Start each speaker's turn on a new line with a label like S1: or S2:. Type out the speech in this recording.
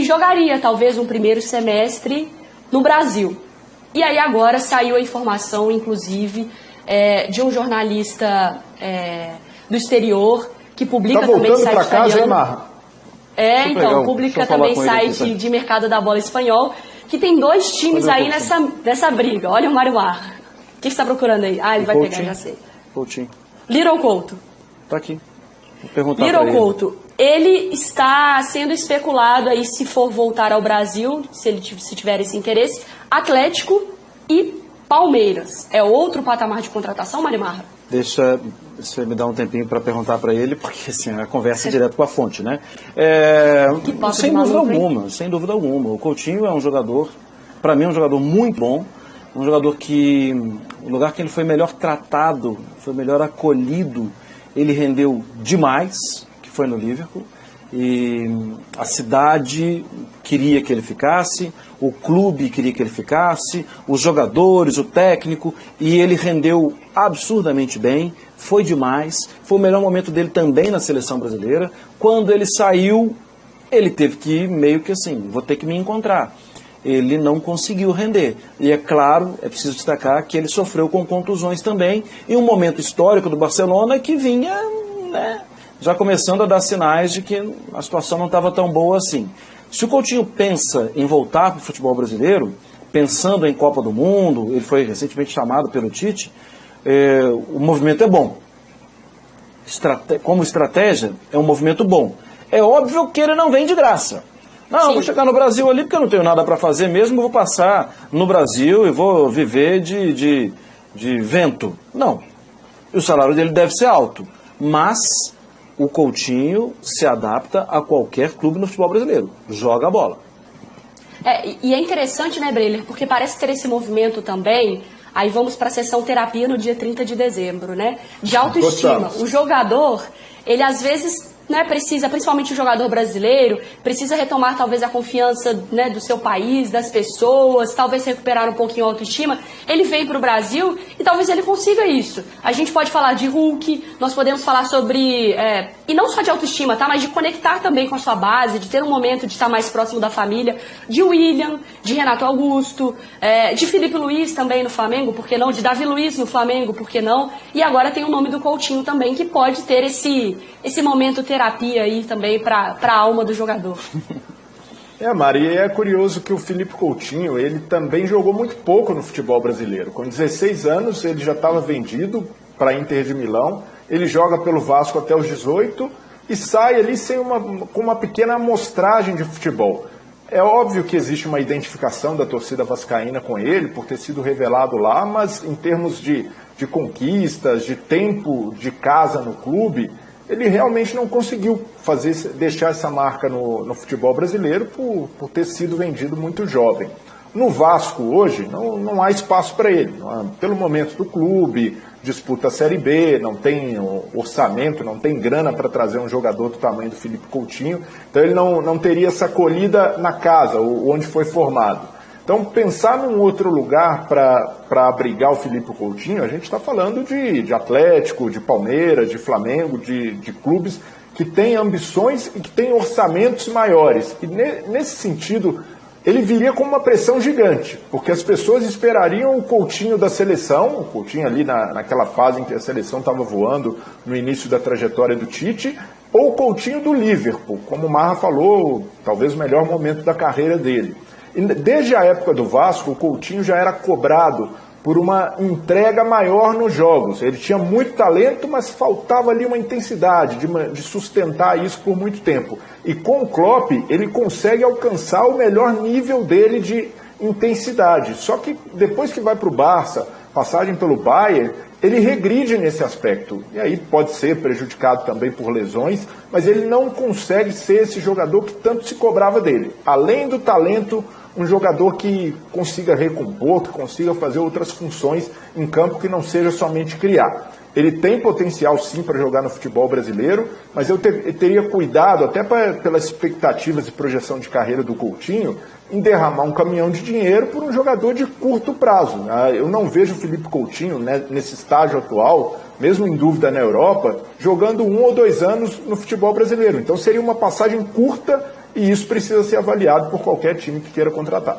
S1: jogaria talvez um primeiro semestre no Brasil. E aí agora saiu a informação, inclusive, de um jornalista do exterior, que publica também no site italiano. Então, publica também site de mercado da bola espanhol, que tem 2 times aí nessa briga. Olha o Mário Marra. O que você está procurando aí? Ah, ele vai pegar, já sei.
S2: Coutinho.
S1: Little Couto.
S2: Tá aqui. Vou perguntar pra ele.
S1: Little Couto. Ele está sendo especulado aí se for voltar ao Brasil, se tiver esse interesse, Atlético e Palmeiras. É outro patamar de contratação, Mário Marra?
S2: Deixa você me dar um tempinho para perguntar para ele, porque assim, a conversa é direto com a fonte, né? Sem dúvida alguma. O Coutinho é um jogador, para mim é um jogador muito bom, um jogador que, o lugar que ele foi melhor tratado, foi melhor acolhido, ele rendeu demais, que foi no Liverpool. E a cidade queria que ele ficasse, o clube queria que ele ficasse, os jogadores, o técnico, e ele rendeu absurdamente bem, foi demais, foi o melhor momento dele também na seleção brasileira. Quando ele saiu, ele teve que meio que assim, vou ter que me encontrar. Ele não conseguiu render. E é claro, é preciso destacar que ele sofreu com contusões também, em um momento histórico do Barcelona que vinha, né, já começando a dar sinais de que a situação não estava tão boa assim. Se o Coutinho pensa em voltar para o futebol brasileiro, pensando em Copa do Mundo, ele foi recentemente chamado pelo Tite, o movimento é bom. Como estratégia, é um movimento bom. É óbvio que ele não vem de graça. Não, eu vou chegar no Brasil ali porque eu não tenho nada para fazer mesmo, eu vou passar no Brasil e vou viver de vento. Não. E o salário dele deve ser alto. Mas o Coutinho se adapta a qualquer clube no futebol brasileiro. Joga a bola.
S1: E é interessante, né, Breler? Porque parece ter esse movimento também. Aí vamos para a sessão terapia no dia 30 de dezembro, né? De autoestima. O jogador, ele às vezes, né, precisa, principalmente o jogador brasileiro, precisa retomar talvez a confiança, né, do seu país, das pessoas, talvez recuperar um pouquinho a autoestima. Ele vem para o Brasil e talvez ele consiga isso. A gente pode falar de Hulk, nós podemos falar sobre, e não só de autoestima, tá, mas de conectar também com a sua base, de ter um momento de estar mais próximo da família, de William, de Renato Augusto, de Felipe Luiz também no Flamengo, por que não? De Davi Luiz no Flamengo, por que não? E agora tem o nome do Coutinho também, que pode ter esse momento terapia aí também para a alma do jogador.
S3: Mari, é curioso que o Felipe Coutinho, ele também jogou muito pouco no futebol brasileiro. Com 16 anos, ele já estava vendido para a Inter de Milão, ele joga pelo Vasco até os 18 e sai ali com uma pequena amostragem de futebol. É óbvio que existe uma identificação da torcida vascaína com ele, por ter sido revelado lá, mas em termos de conquistas, de tempo de casa no clube, ele realmente não conseguiu deixar essa marca no futebol brasileiro por ter sido vendido muito jovem. No Vasco hoje não há espaço para ele, pelo momento do clube, disputa a Série B, não tem orçamento, não tem grana para trazer um jogador do tamanho do Felipe Coutinho, então ele não teria essa acolhida na casa, onde foi formado. Então, pensar num outro lugar para abrigar o Felipe Coutinho, a gente está falando de Atlético, de Palmeiras, de Flamengo, de clubes que têm ambições e que têm orçamentos maiores. E nesse sentido, ele viria com uma pressão gigante, porque as pessoas esperariam o Coutinho da seleção, o Coutinho ali naquela fase em que a seleção estava voando no início da trajetória do Tite, ou o Coutinho do Liverpool, como o Marra falou, talvez o melhor momento da carreira dele. E desde a época do Vasco, o Coutinho já era cobrado por uma entrega maior nos jogos. Ele tinha muito talento, mas faltava ali uma intensidade de sustentar isso por muito tempo. E com o Klopp, ele consegue alcançar o melhor nível dele de intensidade. Só que depois que vai para o Barça, passagem pelo Bayern, ele regride nesse aspecto. E aí pode ser prejudicado também por lesões, mas ele não consegue ser esse jogador que tanto se cobrava dele. Além do talento, um jogador que consiga recompor, que consiga fazer outras funções em campo que não seja somente criar. Ele tem potencial sim para jogar no futebol brasileiro, mas eu teria cuidado, até pelas expectativas e projeção de carreira do Coutinho, em derramar um caminhão de dinheiro por um jogador de curto prazo. Eu não vejo o Felipe Coutinho, né, nesse estágio atual, mesmo em dúvida na Europa, jogando 1 ou 2 anos no futebol brasileiro. Então seria uma passagem curta e isso precisa ser avaliado por qualquer time que queira contratar.